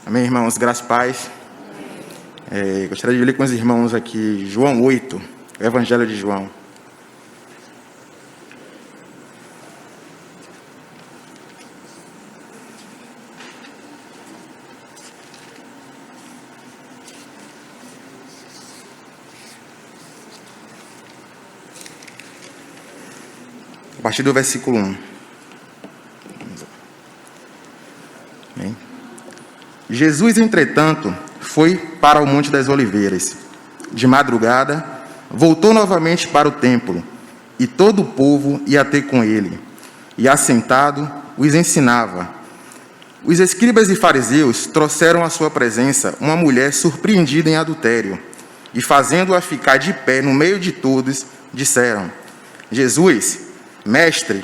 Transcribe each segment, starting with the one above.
Amém, irmãos? Graças e paz. Gostaria de ler com os irmãos aqui João 8, o Evangelho de João. A partir do versículo 1. Amém. Jesus, entretanto, foi para o Monte das Oliveiras. De madrugada, voltou novamente para o templo, e todo o povo ia ter com ele. E, assentado, os ensinava. Os escribas e fariseus trouxeram à sua presença uma mulher surpreendida em adultério, e, fazendo-a ficar de pé no meio de todos, disseram: Jesus, mestre,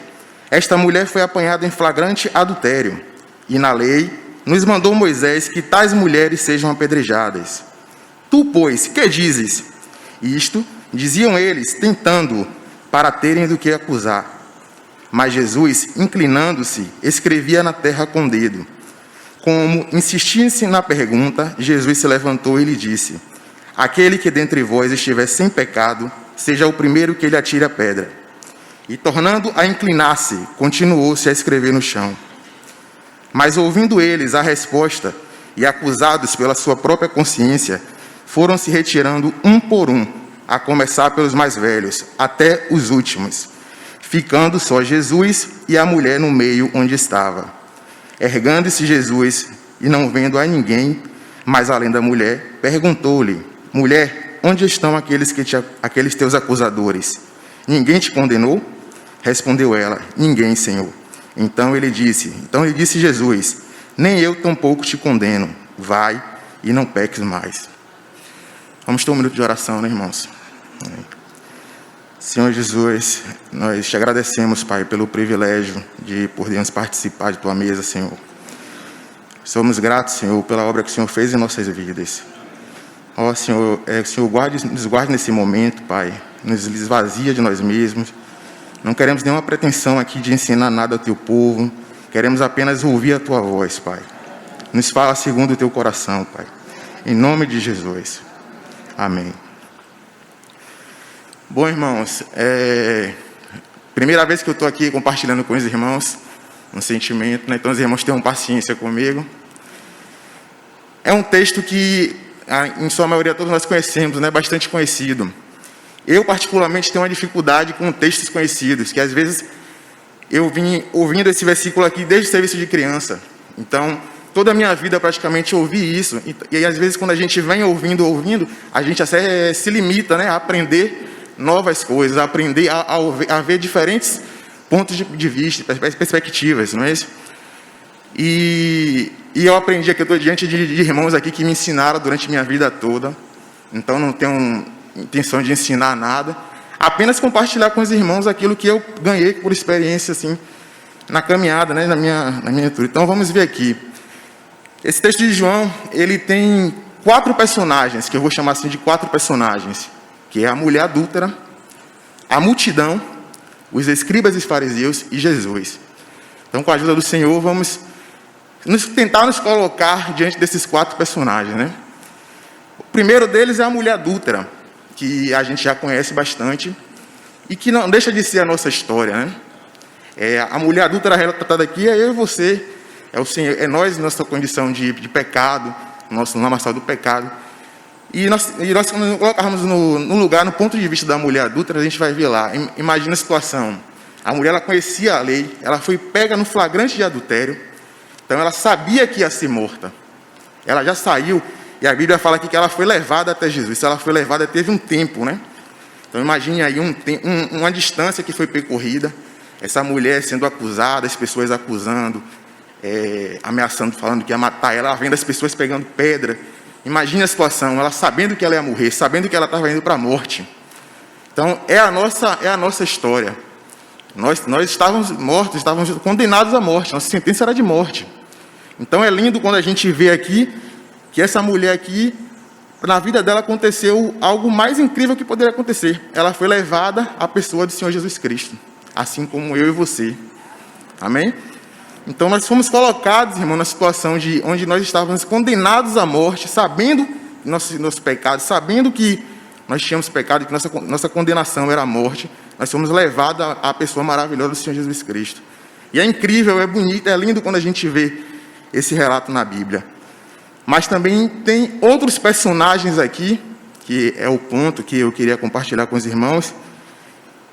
esta mulher foi apanhada em flagrante adultério, e na lei nos mandou Moisés que tais mulheres sejam apedrejadas. Tu, pois, que dizes? Isto diziam eles, tentando-o, para terem do que acusar. Mas Jesus, inclinando-se, escrevia na terra com o dedo. Como insistisse na pergunta, Jesus se levantou e lhe disse: aquele que dentre vós estiver sem pecado, seja o primeiro que lhe atire a pedra. E, tornando a inclinar-se, continuou-se a escrever no chão. Mas, ouvindo eles a resposta, e acusados pela sua própria consciência, foram se retirando um por um, a começar pelos mais velhos, até os últimos, ficando só Jesus e a mulher no meio onde estava. Ergando-se Jesus, e não vendo a ninguém, mas além da mulher, perguntou-lhe: mulher, onde estão aqueles teus acusadores? Ninguém te condenou? Respondeu ela: ninguém, Senhor. Então lhe disse Jesus: nem eu tampouco te condeno. Vai e não peques mais. Vamos ter um minuto de oração, né, irmãos? Senhor Jesus, nós te agradecemos, Pai, pelo privilégio de podermos participar de Tua mesa, Senhor. Somos gratos, Senhor, pela obra que o Senhor fez em nossas vidas. Ó, Senhor, que o Senhor nos guarde nesse momento, Pai. Nos esvazia de nós mesmos. Não queremos nenhuma pretensão aqui de ensinar nada ao Teu povo. Queremos apenas ouvir a Tua voz, Pai. Nos fala segundo o Teu coração, Pai. Em nome de Jesus. Amém. Bom, irmãos, primeira vez que eu estou aqui compartilhando com os irmãos um sentimento, né? Então os irmãos tenham paciência comigo. É um texto que, em sua maioria, todos nós conhecemos, né? Bastante conhecido. Eu, particularmente, tenho uma dificuldade com textos conhecidos, que às vezes eu vim ouvindo esse versículo aqui desde o serviço de criança. Então, toda a minha vida praticamente eu ouvi isso. E às vezes, quando a gente vem ouvindo, a gente até se limita, né, a aprender novas coisas, a aprender a ver diferentes pontos de vista, perspectivas, não é isso? E eu aprendi aqui, eu estou diante de irmãos aqui que me ensinaram durante a minha vida toda. Então, não tenho intenção de ensinar nada, apenas compartilhar com os irmãos aquilo que eu ganhei por experiência, assim, na caminhada, né, na minha tour. Então, vamos ver aqui. Esse texto de João, ele tem 4 personagens, que eu vou chamar assim de 4 personagens, que é a mulher adúltera, a multidão, os escribas e fariseus e Jesus. Então, com a ajuda do Senhor, vamos tentar nos colocar diante desses 4 personagens, né? O primeiro deles é a mulher adúltera, que a gente já conhece bastante, e que não deixa de ser a nossa história, né? A mulher adúltera retratada aqui é eu e você, é o Senhor, é nós, nossa condição de pecado, nosso lamaçal do pecado. E nós quando colocarmos no lugar, no ponto de vista da mulher adúltera, a gente vai ver lá, imagina a situação. A mulher, ela conhecia a lei, ela foi pega no flagrante de adultério, então ela sabia que ia ser morta. Ela já saiu. E a Bíblia fala aqui que ela foi levada até Jesus. Se ela foi levada, teve um tempo, né? Então imagine aí uma distância que foi percorrida. Essa mulher sendo acusada, as pessoas acusando, ameaçando, falando que ia matar ela, vendo as pessoas pegando pedra. Imagine a situação, ela sabendo que ela ia morrer, sabendo que ela estava indo para a morte. Então é a nossa história. Nós estávamos mortos, estávamos condenados à morte. Nossa sentença era de morte. Então é lindo quando a gente vê aqui que essa mulher aqui, na vida dela aconteceu algo mais incrível que poderia acontecer. Ela foi levada à pessoa do Senhor Jesus Cristo, assim como eu e você. Amém? Então nós fomos colocados, irmão, na situação de onde nós estávamos condenados à morte, sabendo nosso pecado, sabendo que nós tínhamos pecado e que nossa condenação era a morte. Nós fomos levados à pessoa maravilhosa do Senhor Jesus Cristo. E é incrível, é bonito, é lindo quando a gente vê esse relato na Bíblia. Mas também tem outros personagens aqui, que é o ponto que eu queria compartilhar com os irmãos,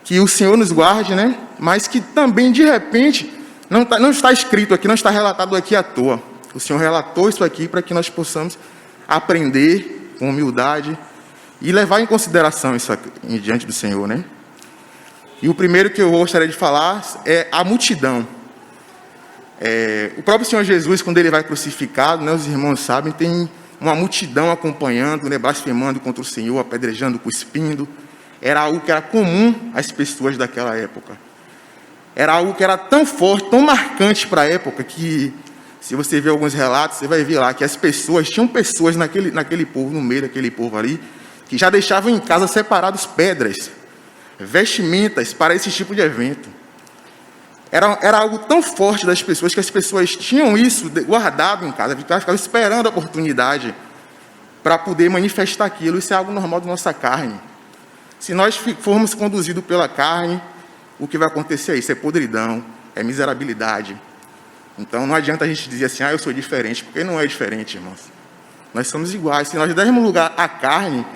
que o Senhor nos guarde, né? Mas que também, de repente, não está escrito aqui, não está relatado aqui à toa. O Senhor relatou isso aqui para que nós possamos aprender com humildade e levar em consideração isso aqui, diante do Senhor, né? E o primeiro que eu gostaria de falar é a multidão. O próprio Senhor Jesus, quando ele vai crucificado, né, os irmãos sabem, tem uma multidão acompanhando, né, blasfemando contra o Senhor, apedrejando, cuspindo. Era algo que era comum às pessoas daquela época. Era algo que era tão forte, tão marcante para a época, que se você ver alguns relatos, você vai ver lá que tinham pessoas naquele povo, no meio daquele povo ali, que já deixavam em casa separados pedras, vestimentas para esse tipo de evento. Era algo tão forte das pessoas que as pessoas tinham isso guardado em casa, ficavam esperando a oportunidade para poder manifestar aquilo. Isso é algo normal da nossa carne. Se nós formos conduzidos pela carne, o que vai acontecer é isso, é podridão, é miserabilidade. Então não adianta a gente dizer assim, eu sou diferente, porque não é diferente, irmãos. Nós somos iguais. Se nós dermos lugar à carne,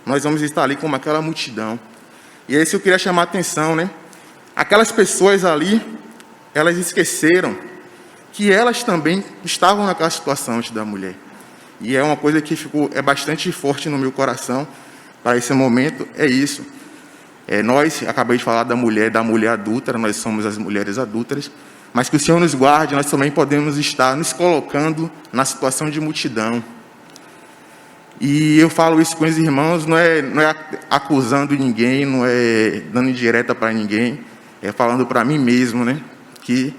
nós vamos estar ali como aquela multidão. E é isso que eu queria chamar a atenção, né? Aquelas pessoas ali, elas esqueceram que elas também estavam naquela situação antes da mulher. E é uma coisa que é bastante forte no meu coração para esse momento, é isso. Nós, acabei de falar da mulher adúltera, nós somos as mulheres adúlteras, mas que o Senhor nos guarde, nós também podemos estar nos colocando na situação de multidão. E eu falo isso com os irmãos, não é acusando ninguém, não é dando indireta para ninguém, é falando para mim mesmo, né? Que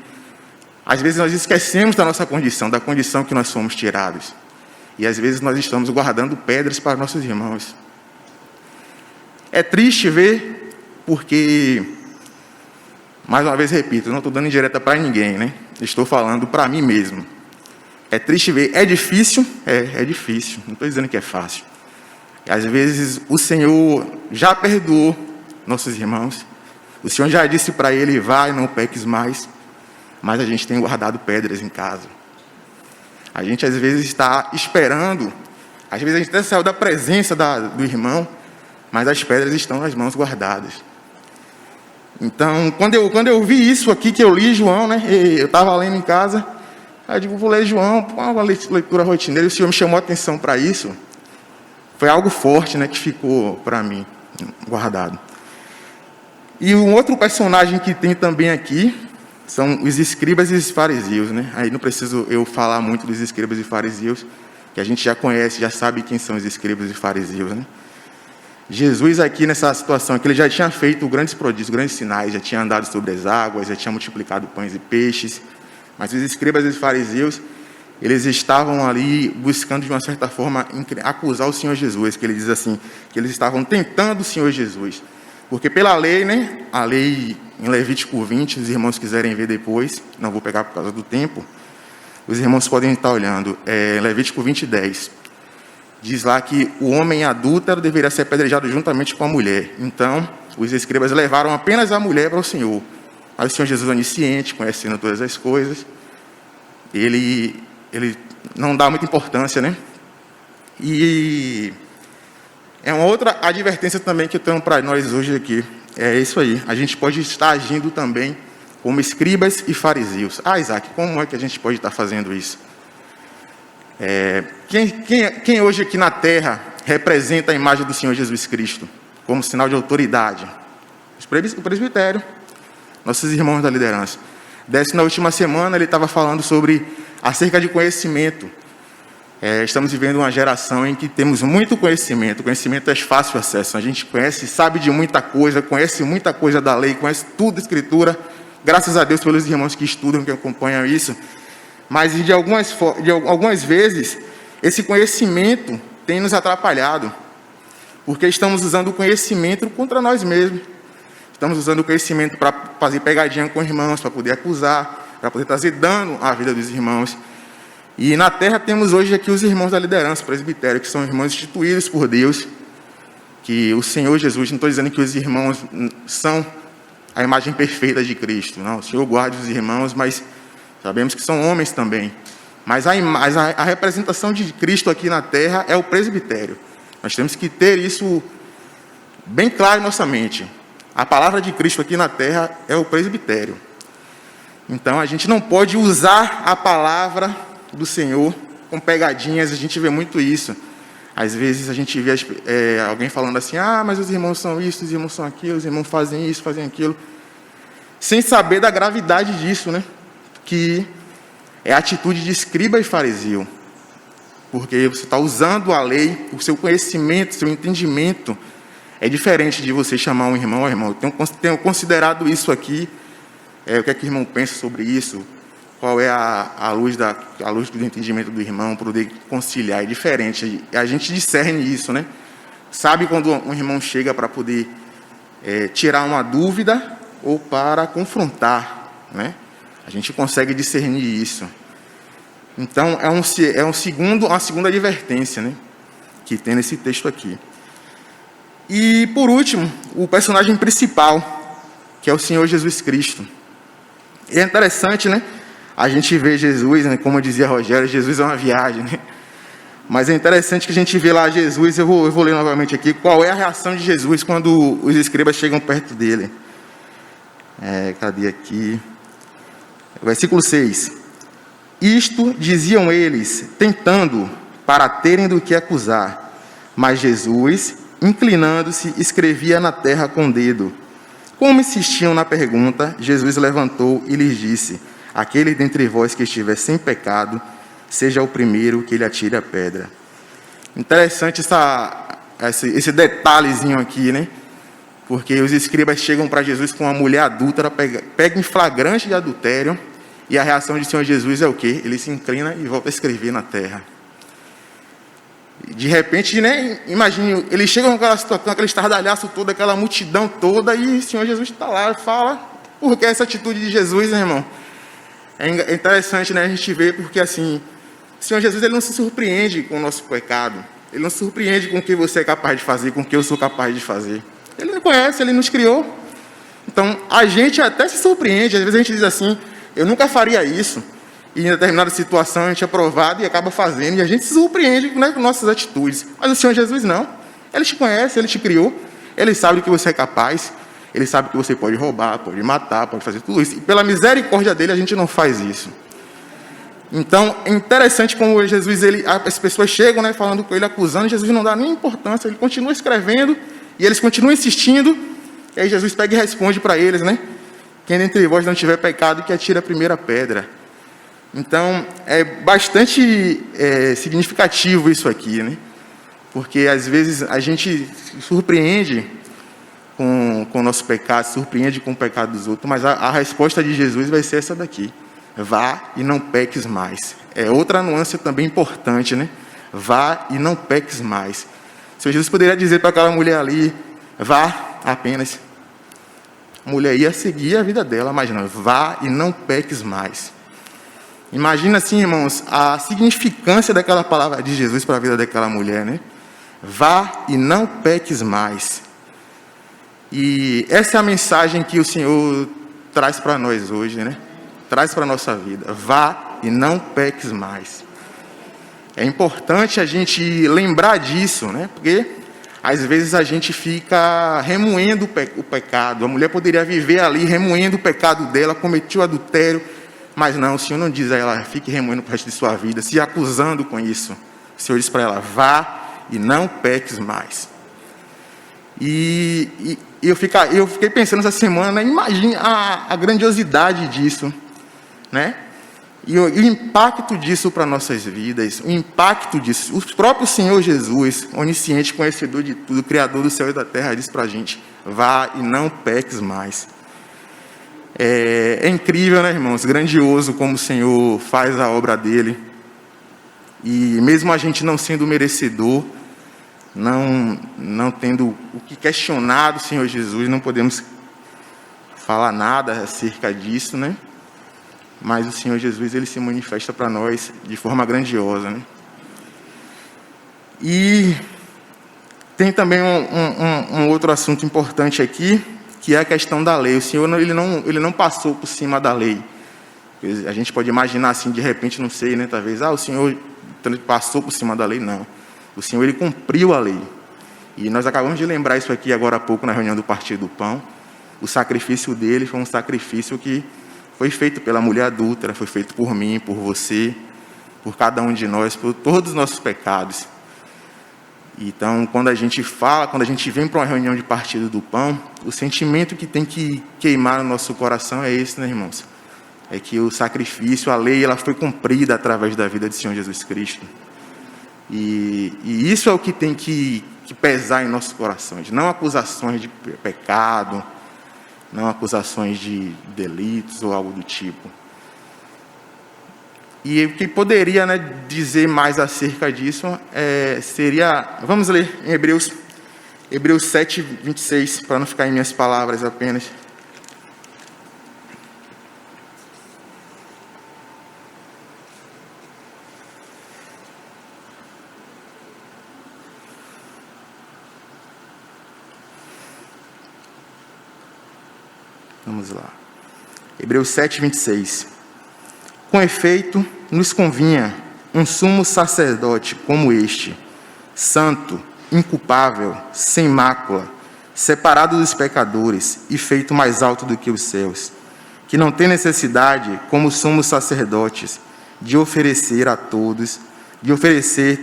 às vezes nós esquecemos da nossa condição, da condição que nós somos tirados. E às vezes nós estamos guardando pedras para nossos irmãos. É triste ver, porque, mais uma vez repito, eu não estou dando indireta para ninguém, né? Estou falando para mim mesmo. É triste ver, é difícil? É difícil, não estou dizendo que é fácil. Às vezes o Senhor já perdoou nossos irmãos, o Senhor já disse para ele, vai, não peques mais, mas a gente tem guardado pedras em casa. A gente às vezes está esperando, às vezes a gente até saiu da presença do irmão, mas as pedras estão nas mãos guardadas. Então, quando eu vi isso aqui, que eu li João, né, eu estava lendo em casa, aí eu digo, vou ler João, uma leitura rotineira, e o Senhor me chamou a atenção para isso. Foi algo forte, né, que ficou para mim guardado. E um outro personagem que tem também aqui são os escribas e os fariseus, né? Aí não preciso eu falar muito dos escribas e fariseus, que a gente já conhece, já sabe quem são os escribas e fariseus, né? Jesus aqui nessa situação, que ele já tinha feito grandes prodígios, grandes sinais, já tinha andado sobre as águas, já tinha multiplicado pães e peixes, mas os escribas e os fariseus, eles estavam ali buscando de uma certa forma acusar o Senhor Jesus, que ele diz assim, que eles estavam tentando o Senhor Jesus, porque pela lei, né, a lei em Levítico 20, os irmãos quiserem ver depois, não vou pegar por causa do tempo, os irmãos podem estar olhando, Levítico 20:10, diz lá que o homem adúltero deveria ser apedrejado juntamente com a mulher. Então, os escribas levaram apenas a mulher para o Senhor. Aí o Senhor Jesus, onisciente, conhecendo todas as coisas, ele não dá muita importância, né? E é uma outra advertência também que eu tenho para nós hoje aqui. É isso aí. A gente pode estar agindo também como escribas e fariseus. Isaac, como é que a gente pode estar fazendo isso? Quem hoje aqui na terra representa a imagem do Senhor Jesus Cristo como sinal de autoridade? O presbitério, nossos irmãos da liderança. Na última semana ele estava falando acerca de conhecimento. Estamos vivendo uma geração em que temos muito conhecimento. O conhecimento é fácil acesso. A gente conhece, sabe de muita coisa, conhece muita coisa da lei, conhece tudo da Escritura. Graças a Deus pelos irmãos que estudam, que acompanham isso. Mas de algumas vezes, esse conhecimento tem nos atrapalhado, porque estamos usando o conhecimento contra nós mesmos. Estamos usando o conhecimento para fazer pegadinha com irmãos, para poder acusar, para poder trazer dano à vida dos irmãos. E na terra temos hoje aqui os irmãos da liderança, presbitério, que são irmãos instituídos por Deus, que o Senhor Jesus, não estou dizendo que os irmãos são a imagem perfeita de Cristo, não, o Senhor guarde os irmãos, mas sabemos que são homens também. Mas a representação de Cristo aqui na terra é o presbitério. Nós temos que ter isso bem claro em nossa mente. A palavra de Cristo aqui na terra é o presbitério. Então a gente não pode usar a palavra do Senhor com pegadinhas, a gente vê muito isso. Às vezes a gente vê alguém falando assim, mas os irmãos são isso, os irmãos são aquilo, os irmãos fazem isso, fazem aquilo, sem saber da gravidade disso, né? Que é a atitude de escriba e fariseu, porque você está usando a lei, o seu conhecimento, o seu entendimento é diferente de você chamar um irmão, irmão, eu tenho considerado isso aqui, o que é que o irmão pensa sobre isso, qual é a luz do entendimento do irmão, para poder conciliar, é diferente, a gente discerne isso, né? Sabe quando um irmão chega para poder tirar uma dúvida ou para confrontar, né? A gente consegue discernir isso. Então, uma segunda advertência, né, que tem nesse texto aqui. E, por último, o personagem principal, que é o Senhor Jesus Cristo. E é interessante, né, a gente vê Jesus, né, como dizia Rogério, Jesus é uma viagem, né? Mas é interessante que a gente vê lá Jesus, eu vou ler novamente aqui, qual é a reação de Jesus quando os escribas chegam perto dele. Cadê aqui? Versículo 6. Isto diziam eles, tentando, para terem do que acusar. Mas Jesus, inclinando-se, escrevia na terra com o dedo. Como insistiam na pergunta, Jesus levantou e lhes disse, aquele dentre vós que estiver sem pecado, seja o primeiro que lhe atire a pedra. Interessante esse detalhezinho aqui, né? Porque os escribas chegam para Jesus com uma mulher adúltera, pega em flagrante de adultério, e a reação de Senhor Jesus é o quê? Ele se inclina e volta a escrever na terra. De repente, né, imagine, eles chegam com aquela situação, aquele estardalhaço todo, aquela multidão toda, e o Senhor Jesus está lá e fala, por que essa atitude de Jesus, né, irmão? É interessante, né, a gente ver, porque assim, o Senhor Jesus, ele não se surpreende com o nosso pecado, ele não se surpreende com o que você é capaz de fazer, com o que eu sou capaz de fazer. Ele não conhece, ele nos criou. Então, a gente até se surpreende, às vezes a gente diz assim, eu nunca faria isso, e em determinada situação a gente é provado e acaba fazendo, e a gente se surpreende, né, com nossas atitudes. Mas o Senhor Jesus não. Ele te conhece, ele te criou, ele sabe que você é capaz, ele sabe que você pode roubar, pode matar, pode fazer tudo isso. E pela misericórdia dele a gente não faz isso. Então, é interessante como Jesus, as pessoas chegam, né, falando com ele, acusando, Jesus não dá nem importância, ele continua escrevendo, e eles continuam insistindo, e aí Jesus pega e responde para eles, né? Quem dentre vós não tiver pecado, que atire a primeira pedra. Então, é bastante significativo isso aqui, né? Porque, às vezes, a gente se surpreende com o nosso pecado, se surpreende com o pecado dos outros, mas a resposta de Jesus vai ser essa daqui. Vá e não peques mais. É outra nuance também importante, né? Vá e não peques mais. O Senhor Jesus poderia dizer para aquela mulher ali, vá apenas. A mulher ia seguir a vida dela, mas não, vá e não peques mais. Imagina assim, irmãos, a significância daquela palavra de Jesus para a vida daquela mulher, né? Vá e não peques mais. E essa é a mensagem que o Senhor traz para nós hoje, né? Traz para a nossa vida. Vá e não peques mais. É importante a gente lembrar disso, né? Porque às vezes a gente fica remoendo o pecado. A mulher poderia viver ali remoendo o pecado dela, cometeu adultério, mas não, o Senhor não diz a ela, fique remoendo o resto de sua vida, se acusando com isso. O Senhor diz para ela, vá e não peques mais. E eu fiquei pensando essa semana, né? Imagine a grandiosidade disso, né? E o impacto disso para nossas vidas, o impacto disso, o próprio Senhor Jesus, onisciente, conhecedor de tudo, Criador do céu e da terra, diz para a gente, vá e não peques mais. É incrível, né, irmãos? Grandioso como o Senhor faz a obra dele. E mesmo a gente não sendo merecedor, não tendo o que questionar do Senhor Jesus, não podemos falar nada acerca disso, né? mas o Senhor Jesus, Ele se manifesta para nós de forma grandiosa, né? E tem também um outro assunto importante aqui, que é a questão da lei. O Senhor ele não passou por cima da lei. A gente pode imaginar assim, de repente, não sei, né? Talvez, o Senhor ele passou por cima da lei. Não. O Senhor, Ele cumpriu a lei. E nós acabamos de lembrar isso aqui agora há pouco na reunião do Partido do Pão. O sacrifício dele foi um sacrifício que foi feito pela mulher adúltera, foi feito por mim, por você, por cada um de nós, por todos os nossos pecados. Então, quando a gente vem para uma reunião de Partido do Pão, o sentimento que tem que queimar no nosso coração é esse, né, irmãos? É que o sacrifício, a lei, ela foi cumprida através da vida do Senhor Jesus Cristo. E isso é o que tem que pesar em nossos corações, não acusações de pecado, não acusações de delitos ou algo do tipo. E o que poderia, né, dizer mais acerca disso seria... Vamos ler em Hebreus 7, 26, para não ficar em minhas palavras apenas. Vamos lá. Hebreus 7, 26. Com efeito, nos convinha um sumo sacerdote como este, santo, inculpável, sem mácula, separado dos pecadores e feito mais alto do que os céus, que não tem necessidade, como sumos sacerdotes, de oferecer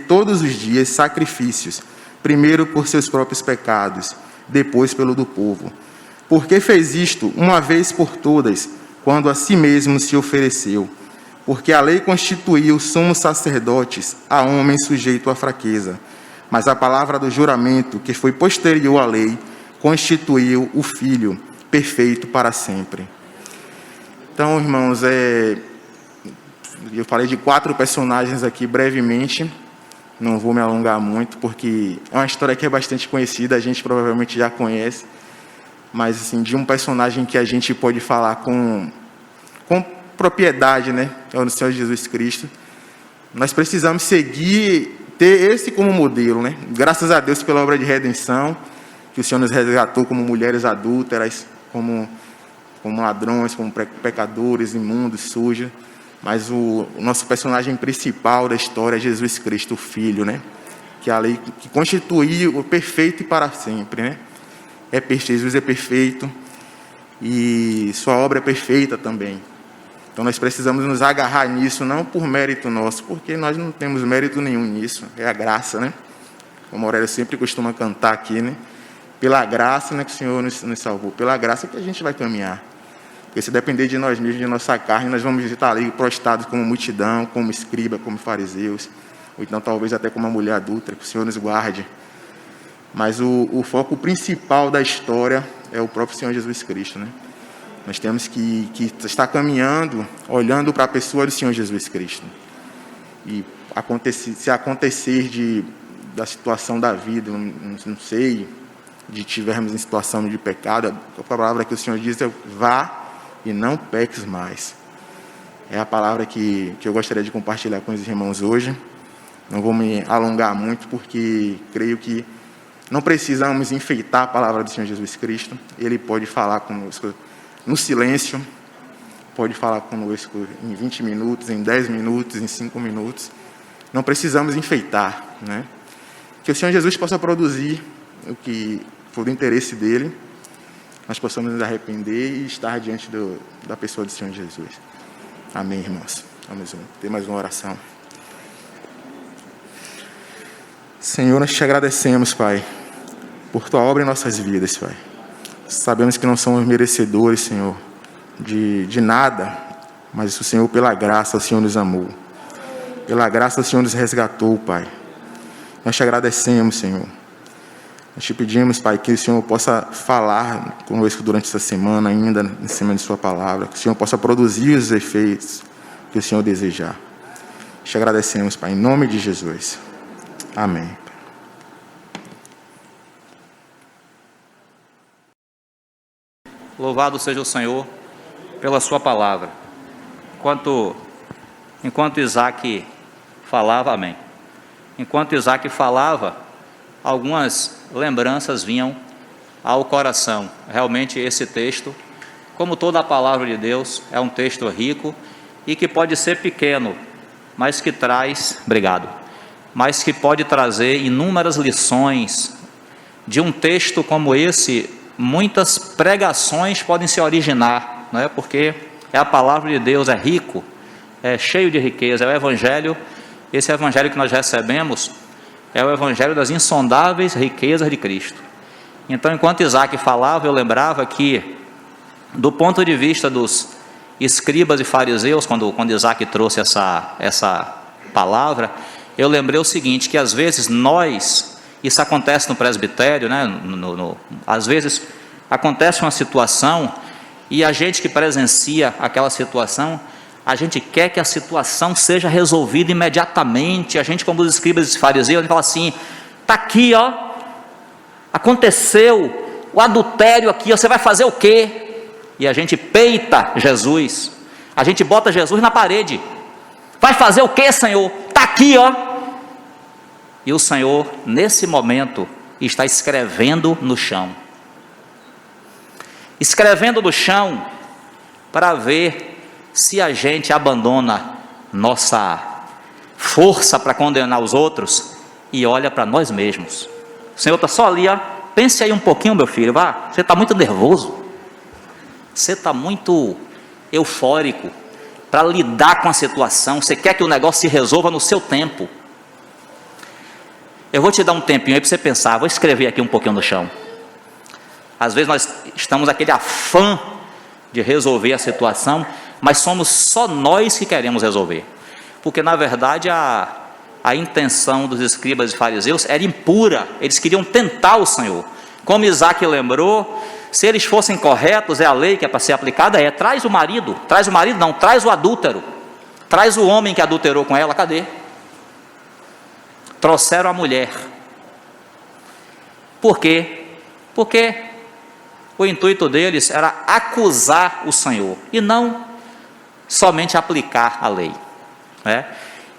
todos os dias sacrifícios, primeiro por seus próprios pecados, depois pelo do povo. Porque fez isto uma vez por todas, quando a si mesmo se ofereceu. Porque a lei constituiu sumos sacerdotes a homem sujeito à fraqueza. Mas a palavra do juramento, que foi posterior à lei, constituiu o Filho, perfeito para sempre. Então, irmãos, eu falei de 4 personagens aqui brevemente. Não vou me alongar muito, porque é uma história que é bastante conhecida, a gente provavelmente já conhece. Mas, assim, de um personagem que a gente pode falar com propriedade, né? É o Senhor Jesus Cristo. Nós precisamos ter esse como modelo, né? Graças a Deus pela obra de redenção, que o Senhor nos resgatou como mulheres adúlteras, como ladrões, como pecadores, imundos, sujos. Mas o nosso personagem principal da história é Jesus Cristo, o Filho, né? Que é a lei que constituiu o perfeito e para sempre, né? Jesus é perfeito e sua obra é perfeita também. Então nós precisamos nos agarrar nisso, não por mérito nosso, porque nós não temos mérito nenhum nisso, é a graça, né? Como a Aurélia sempre costuma cantar aqui, né? Pela graça, né, que o Senhor nos salvou, pela graça que a gente vai caminhar. Porque se depender de nós mesmos, de nossa carne, nós vamos estar ali prostrados como multidão, como escriba, como fariseus, ou então talvez até como uma mulher adúltera, que o Senhor nos guarde. Mas o foco principal da história é o próprio Senhor Jesus Cristo, né? Nós temos que estar caminhando, olhando para a pessoa do Senhor Jesus Cristo. E se acontecer da situação da vida, não sei, de tivermos em situação de pecado, a palavra que o Senhor diz é: vá e não peques mais. É a palavra que eu gostaria de compartilhar com os irmãos hoje. Não vou me alongar muito, porque creio que não precisamos enfeitar a palavra do Senhor Jesus Cristo. Ele pode falar conosco no silêncio, pode falar conosco em 20 minutos, em 10 minutos, em 5 minutos. Não precisamos enfeitar, né? Que o Senhor Jesus possa produzir o que for do interesse dele, nós possamos nos arrepender e estar diante da pessoa do Senhor Jesus. Amém, irmãos. Vamos ter mais uma oração. Senhor, nós te agradecemos, Pai, por tua obra em nossas vidas, Pai. Sabemos que não somos merecedores, Senhor, de nada, mas o Senhor, pela graça, o Senhor nos amou. Pela graça, o Senhor nos resgatou, Pai. Nós te agradecemos, Senhor. Nós te pedimos, Pai, que o Senhor possa falar conosco durante essa semana, ainda em cima de sua palavra, que o Senhor possa produzir os efeitos que o Senhor desejar. Te agradecemos, Pai, em nome de Jesus. Amém. Louvado seja o Senhor pela sua palavra. enquanto Isaac falava, amém. Enquanto Isaac falava, algumas lembranças vinham ao coração. Realmente esse texto, como toda a palavra de Deus, é um texto rico e que pode ser pequeno, mas que traz, mas que pode trazer inúmeras lições. De um texto como esse, muitas pregações podem se originar, não é? Porque é a palavra de Deus, é rico, é cheio de riqueza, é o evangelho. Esse evangelho que nós recebemos é o evangelho das insondáveis riquezas de Cristo. Então, enquanto Isaac falava, eu lembrava que, do ponto de vista dos escribas e fariseus, quando Isaac trouxe essa palavra, eu lembrei o seguinte, que às vezes isso acontece no presbitério, né? Às vezes acontece uma situação e a gente que presencia aquela situação, a gente quer que a situação seja resolvida imediatamente. A gente, como os escribas e fariseus, a gente fala assim: está aqui, ó, aconteceu o adultério aqui, ó, você vai fazer o quê? E a gente peita Jesus, a gente bota Jesus na parede. Vai fazer o quê, Senhor? Está aqui, ó. E o Senhor, nesse momento, está escrevendo no chão. Escrevendo no chão para ver se a gente abandona nossa força para condenar os outros e olha para nós mesmos. O Senhor está só ali, ó. Pense aí um pouquinho, meu filho, vá. Você está muito nervoso, você está muito eufórico para lidar com a situação, você quer que o negócio se resolva no seu tempo. Eu vou te dar um tempinho aí para você pensar, vou escrever aqui um pouquinho no chão. Às vezes nós estamos aquele afã de resolver a situação, mas somos só nós que queremos resolver, porque na verdade a intenção dos escribas e fariseus era impura, eles queriam tentar o Senhor. Como Isaac lembrou, se eles fossem corretos, é a lei que é para ser aplicada, traz o marido não, traz o adúltero, traz o homem que adulterou com ela, cadê? Trouxeram a mulher. Por quê? Porque o intuito deles era acusar o Senhor e não somente aplicar a lei, né?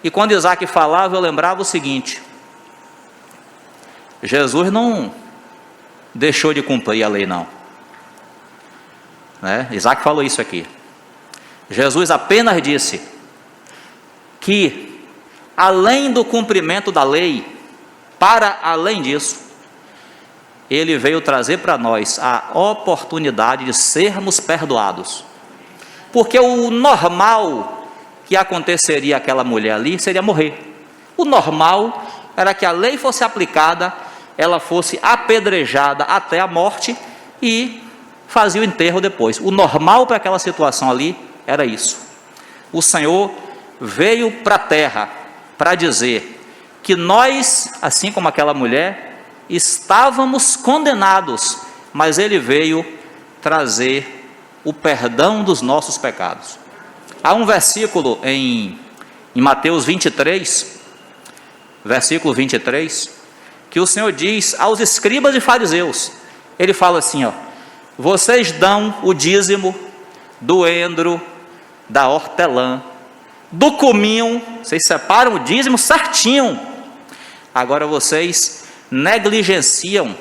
E quando Isaac falava, eu lembrava o seguinte: Jesus não deixou de cumprir a lei, não, né? Isaac falou isso aqui. Jesus apenas disse que, além do cumprimento da lei, para além disso, ele veio trazer para nós a oportunidade de sermos perdoados. Porque o normal que aconteceria àquela mulher ali seria morrer. O normal era que a lei fosse aplicada, ela fosse apedrejada até a morte e fazia o enterro depois. O normal para aquela situação ali era isso. O Senhor veio para a terra para dizer que nós, assim como aquela mulher, estávamos condenados, mas Ele veio trazer o perdão dos nossos pecados. Há um versículo em Mateus 23, versículo 23, que o Senhor diz aos escribas e fariseus, Ele fala assim, ó: vocês dão o dízimo do endro, da hortelã, do cominho, vocês separam o dízimo certinho, agora vocês negligenciam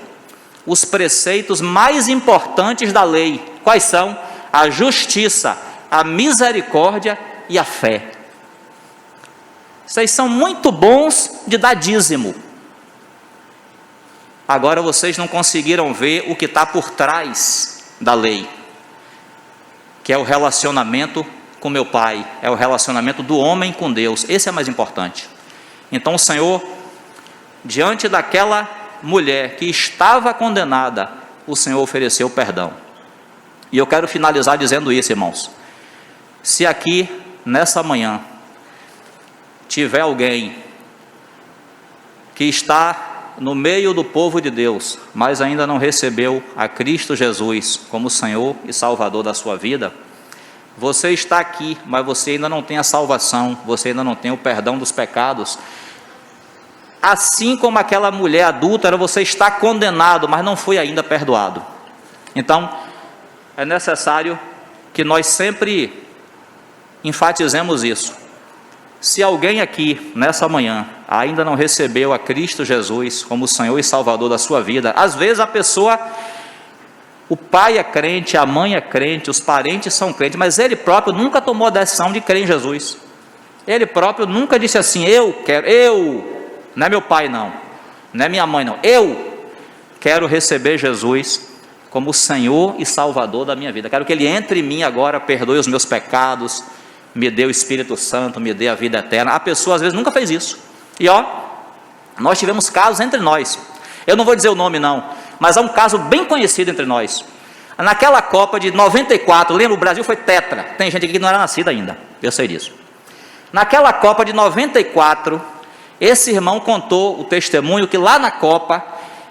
os preceitos mais importantes da lei. Quais são? A justiça, a misericórdia e a fé. Vocês são muito bons de dar dízimo, agora vocês não conseguiram ver o que está por trás da lei, que é o relacionamento com meu Pai, é o relacionamento do homem com Deus. Esse é mais importante. Então o Senhor, diante daquela mulher que estava condenada, o Senhor ofereceu perdão. E eu quero finalizar dizendo isso, irmãos: se aqui nessa manhã tiver alguém que está no meio do povo de Deus, mas ainda não recebeu a Cristo Jesus como Senhor e Salvador da sua vida, você está aqui, mas você ainda não tem a salvação, você ainda não tem o perdão dos pecados. Assim como aquela mulher adúltera, você está condenado, mas não foi ainda perdoado. Então, é necessário que nós sempre enfatizemos isso. Se alguém aqui, nessa manhã, ainda não recebeu a Cristo Jesus como Senhor e Salvador da sua vida, às vezes a pessoa, o pai é crente, a mãe é crente, os parentes são crentes, mas ele próprio nunca tomou a decisão de crer em Jesus. Ele próprio nunca disse assim, não é meu pai não é minha mãe não, eu quero receber Jesus como Senhor e Salvador da minha vida, quero que Ele entre em mim agora, perdoe os meus pecados, me dê o Espírito Santo, me dê a vida eterna. A pessoa às vezes nunca fez isso, e nós tivemos casos entre nós, eu não vou dizer o nome não, mas há um caso bem conhecido entre nós, naquela Copa de 94, lembra, o Brasil foi tetra, tem gente aqui que não era nascida ainda, eu sei disso. Naquela Copa de 94, esse irmão contou o testemunho que lá na Copa,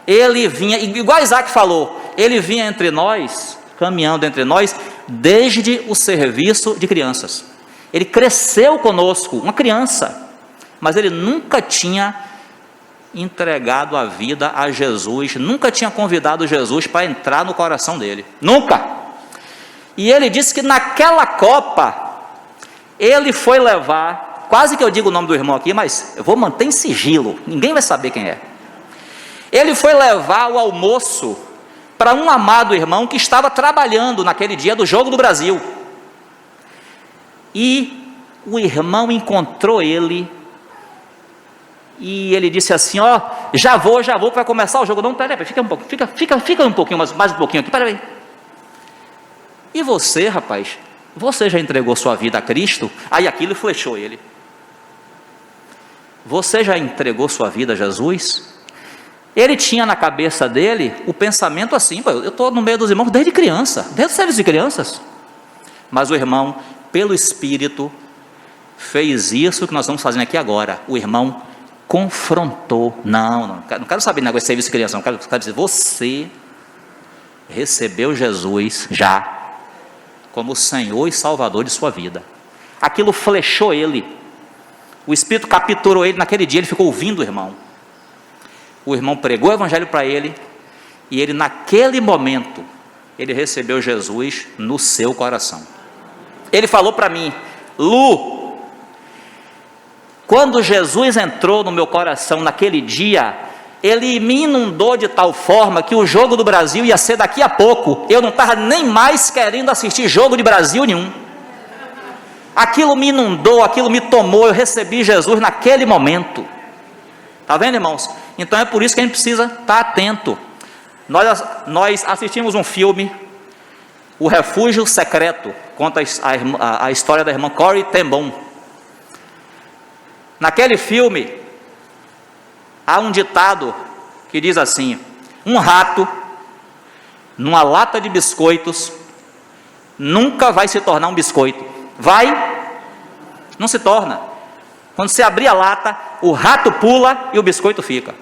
ele vinha, igual Isaac falou, ele vinha entre nós, caminhando entre nós, desde o serviço de crianças. Ele cresceu conosco, uma criança, mas ele nunca tinha entregado a vida a Jesus, nunca tinha convidado Jesus para entrar no coração dele, nunca. E ele disse que naquela Copa, ele foi levar, quase que eu digo o nome do irmão aqui, mas eu vou manter em sigilo, ninguém vai saber quem é. Ele foi levar o almoço para um amado irmão que estava trabalhando naquele dia do Jogo do Brasil. E o irmão encontrou ele, e ele disse assim, já vou, para começar o jogo. Não, peraí, fica um pouquinho, fica um pouquinho, mais um pouquinho aqui, peraí. E você, rapaz, você já entregou sua vida a Cristo? Aí aquilo flechou ele. Você já entregou sua vida a Jesus? Ele tinha na cabeça dele o pensamento assim, eu estou no meio dos irmãos desde criança, desde o serviço de crianças. Mas o irmão, pelo Espírito, fez isso que nós estamos fazendo aqui agora. O irmão confrontou, não quero saber negócio de serviço de criança, não quero dizer, você recebeu Jesus já como Senhor e Salvador de sua vida. Aquilo flechou ele, o Espírito capturou ele naquele dia, ele ficou ouvindo o irmão. O irmão pregou o Evangelho para ele, e ele naquele momento, ele recebeu Jesus no seu coração. Ele falou para mim, Lu, quando Jesus entrou no meu coração naquele dia, ele me inundou de tal forma que o Jogo do Brasil ia ser daqui a pouco, eu não estava nem mais querendo assistir jogo de Brasil nenhum. Aquilo me inundou, aquilo me tomou, eu recebi Jesus naquele momento. Está vendo, irmãos? Então é por isso que a gente precisa estar atento. Nós assistimos um filme, O Refúgio Secreto, conta a história da irmã Corrie ten Boom. Naquele filme, há um ditado que diz assim, um rato, numa lata de biscoitos, nunca vai se tornar um biscoito. Vai? Não se torna. Quando você abrir a lata, o rato pula e o biscoito fica.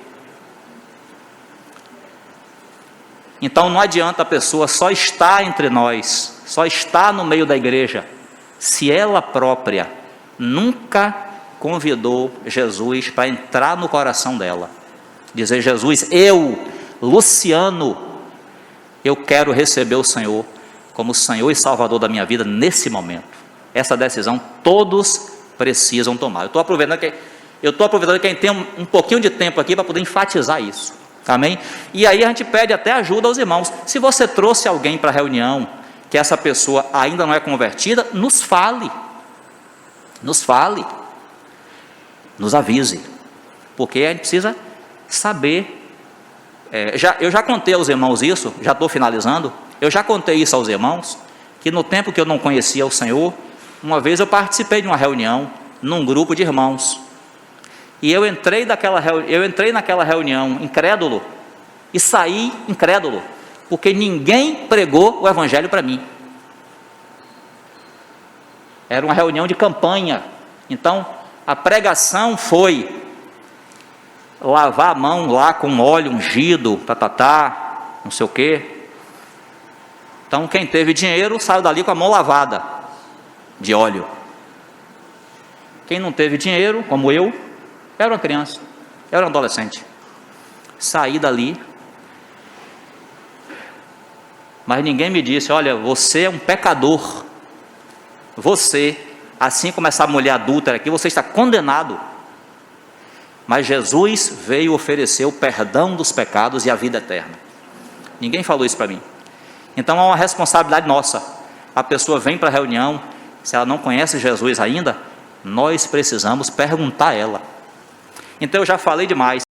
Então não adianta a pessoa só estar entre nós, só estar no meio da igreja, se ela própria nunca convidou Jesus para entrar no coração dela. Dizer, Jesus, Luciano, eu quero receber o Senhor como Senhor e Salvador da minha vida nesse momento. Essa decisão todos precisam tomar. Eu estou aproveitando que a gente tem um pouquinho de tempo aqui para poder enfatizar isso. Amém? E aí a gente pede até ajuda aos irmãos. Se você trouxe alguém para a reunião, que essa pessoa ainda não é convertida, nos fale, nos avise, porque a gente precisa saber. Eu já contei aos irmãos isso, já estou finalizando, eu já contei isso aos irmãos, que no tempo que eu não conhecia o Senhor, uma vez eu participei de uma reunião, num grupo de irmãos, e eu entrei naquela reunião incrédulo, e saí incrédulo, porque ninguém pregou o Evangelho para mim. Era uma reunião de campanha, então a pregação foi lavar a mão lá com óleo ungido, não sei o quê. Então quem teve dinheiro saiu dali com a mão lavada de óleo. Quem não teve dinheiro, como eu era uma criança, eu era um adolescente, saí dali, mas ninguém me disse, olha, você é um pecador, você assim como essa mulher adúltera aqui, você está condenado. Mas Jesus veio oferecer o perdão dos pecados e a vida eterna. Ninguém falou isso para mim. Então é uma responsabilidade nossa. A pessoa vem para a reunião, se ela não conhece Jesus ainda, nós precisamos perguntar a ela. Então eu já falei demais.